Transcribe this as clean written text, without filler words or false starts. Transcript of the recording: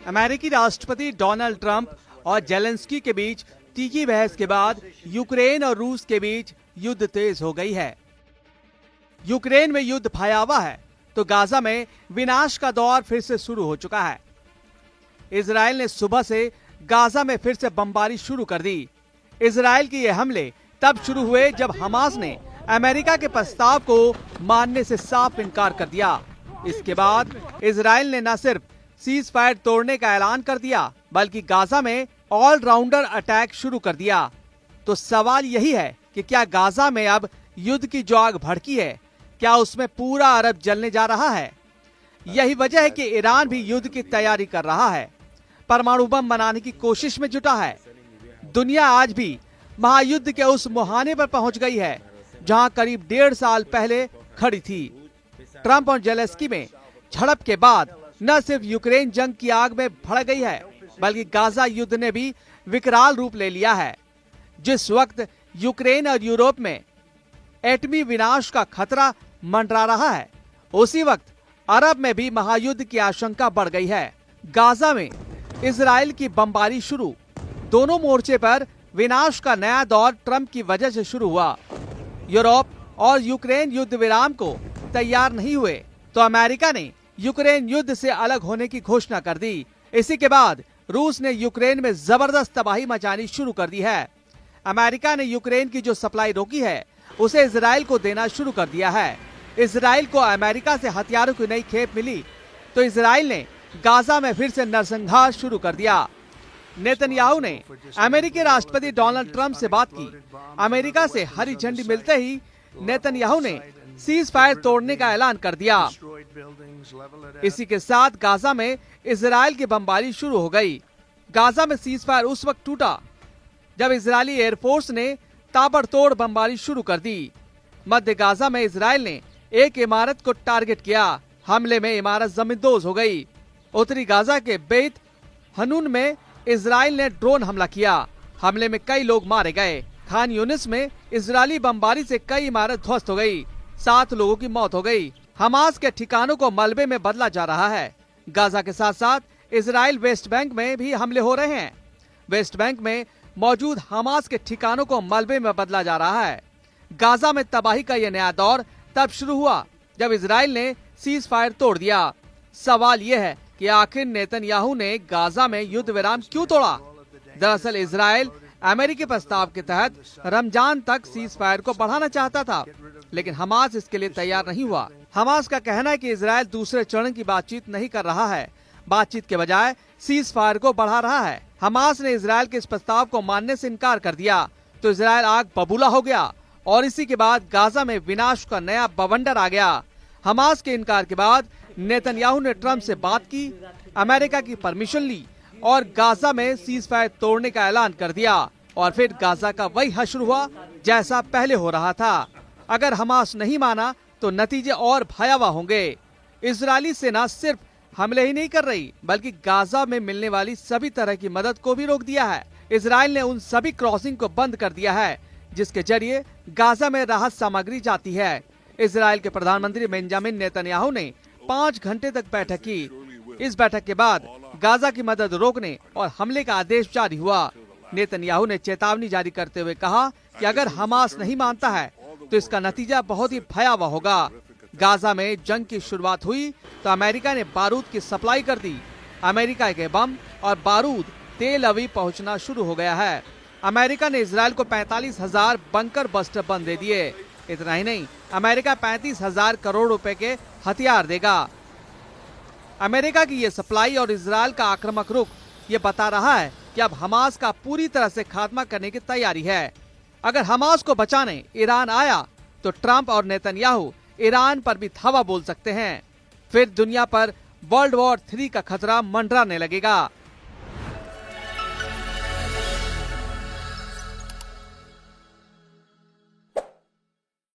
अमेरिकी राष्ट्रपति Donald Trump और जेलेंस्की के बीच तीखी बहस के बाद यूक्रेन और रूस के बीच युद्ध तेज हो गई है। यूक्रेन में युद्ध भयावह है तो गाजा में विनाश का दौर फिर से शुरू हो चुका है। इजराइल ने सुबह से गाजा में फिर से बमबारी शुरू कर दी। इजराइल के ये हमले तब शुरू हुए जब हमास ने अमेरिका के प्रस्ताव को मानने से साफ इनकार कर दिया। इसके बाद इजराइल ने न सिर्फ सीज फायर तोड़ने का ऐलान कर दिया बल्कि गाजा में ऑलराउंडर अटैक शुरू कर दिया। तो सवाल यही है कि क्या गाजा में अब युद्ध की जो आग भड़की है, क्या उसमें पूरा अरब जलने जा रहा है? यही वजह है कि ईरान भी युद्ध की तैयारी कर रहा है, परमाणु बम बनाने की कोशिश में जुटा है। दुनिया आज भी महायुद्ध के उस मुहाने पर पहुंच गई है जहां करीब 1.5 साल पहले खड़ी थी। ट्रंप और जेलेंस्की में झड़प के बाद न सिर्फ यूक्रेन जंग की आग में भड़क गई है बल्कि गाजा युद्ध ने भी विकराल रूप ले लिया है। जिस वक्त यूक्रेन और यूरोप में एटमी विनाश का खतरा मंडरा रहा है, उसी वक्त अरब में भी महायुद्ध की आशंका बढ़ गई है। गाजा में इजराइल की बमबारी शुरू। दोनों मोर्चे पर विनाश का नया दौर ट्रंप की वजह से शुरू हुआ। यूरोप और यूक्रेन युद्ध विराम को तैयार नहीं हुए तो अमेरिका ने यूक्रेन युद्ध से अलग होने की घोषणा कर दी। इसी के बाद रूस ने यूक्रेन में जबरदस्त तबाही मचानी शुरू कर दी है। अमेरिका ने यूक्रेन की जो सप्लाई रोकी है उसे इजराइल को देना शुरू कर दिया है। इजराइल को अमेरिका से हथियारों की नई खेप मिली तो इजराइल ने गाजा में फिर से नरसंहार शुरू कर दिया। नेतन्याहू ने अमेरिकी राष्ट्रपति डोनाल्ड ट्रंप से बात की। अमेरिका से हरी झंडी मिलते ही नेतन्याहू ने सीज फायर तोड़ने का ऐलान कर दिया। इसी के साथ गाजा में इजराइल की बमबारी शुरू हो गई। गाजा में सीज फायर उस वक्त टूटा जब इजरायली एयरफोर्स ने ताबड़तोड़ बमबारी शुरू कर दी। मध्य गाजा में इजराइल ने एक इमारत को टारगेट किया। हमले में इमारत जमींदोज हो गई। उत्तरी गाजा के बेत हनून में इजराइल ने ड्रोन हमला किया। हमले में कई लोग मारे गए। खान यूनिस में इजरायली बमबारी से कई इमारत ध्वस्त हो गई। 7 लोगों की मौत हो गई। हमास के ठिकानों को मलबे में बदला जा रहा है। गाजा के साथ साथ इजराइल वेस्ट बैंक में भी हमले हो रहे हैं। वेस्ट बैंक में मौजूद हमास के ठिकानों को मलबे में बदला जा रहा है। गाजा में तबाही का यह नया दौर तब शुरू हुआ जब इजराइल ने सीज फायर तोड़ दिया। सवाल यह है कि आखिर नेतन्याहू ने गाजा में युद्ध विराम क्यों तोड़ा? दरअसल इजराइल अमेरिकी प्रस्ताव के तहत रमजान तक सीज फायर को बढ़ाना चाहता था, लेकिन हमास इसके लिए तैयार नहीं हुआ। हमास का कहना है कि इजराइल दूसरे चरण की बातचीत नहीं कर रहा है, बातचीत के बजाय सीज फायर को बढ़ा रहा है। हमास ने इजराइल के इस प्रस्ताव को मानने से इनकार कर दिया तो इजराइल आग बबूला हो गया और इसी के बाद गाजा में विनाश का नया बवंडर आ गया। हमास के इनकार के बाद नेतन्याहू ने ट्रंप से बात की, अमेरिका की परमिशन ली और गाजा में सीज फायर तोड़ने का ऐलान कर दिया और फिर गाजा का वही हश्र हुआ जैसा पहले हो रहा था। अगर हमास नहीं माना तो नतीजे और भयावह होंगे। इजरायली सेना सिर्फ हमले ही नहीं कर रही बल्कि गाजा में मिलने वाली सभी तरह की मदद को भी रोक दिया है। इजराइल ने उन सभी क्रॉसिंग को बंद कर दिया है जिसके जरिए गाजा में राहत सामग्री जाती है। इजराइल के प्रधानमंत्री बेंजामिन नेतन्याहू ने 5 घंटे तक बैठक की। इस बैठक के बाद गाजा की मदद रोकने और हमले का आदेश जारी हुआ। नेतन्याहू ने चेतावनी जारी करते हुए कहा कि अगर हमास नहीं मानता है तो इसका नतीजा बहुत ही भयावह होगा। गाजा में जंग की शुरुआत हुई तो अमेरिका ने बारूद की सप्लाई कर दी। अमेरिका के बम और बारूद तेल अवीव पहुंचना शुरू हो गया है। अमेरिका ने इजराइल को 45,000 बंकर बस्टर बम दे दिए। इतना ही नहीं, अमेरिका 35,000 करोड़ रुपए के हथियार देगा। अमेरिका की ये सप्लाई और इजराइल का आक्रामक रुख ये बता रहा है कि अब हमास का पूरी तरह से खात्मा करने की तैयारी है। अगर हमास को बचाने ईरान आया तो ट्रंप और नेतन्याहू ईरान पर भी धावा बोल सकते हैं। फिर दुनिया पर वर्ल्ड वॉर 3 का खतरा मंडराने लगेगा।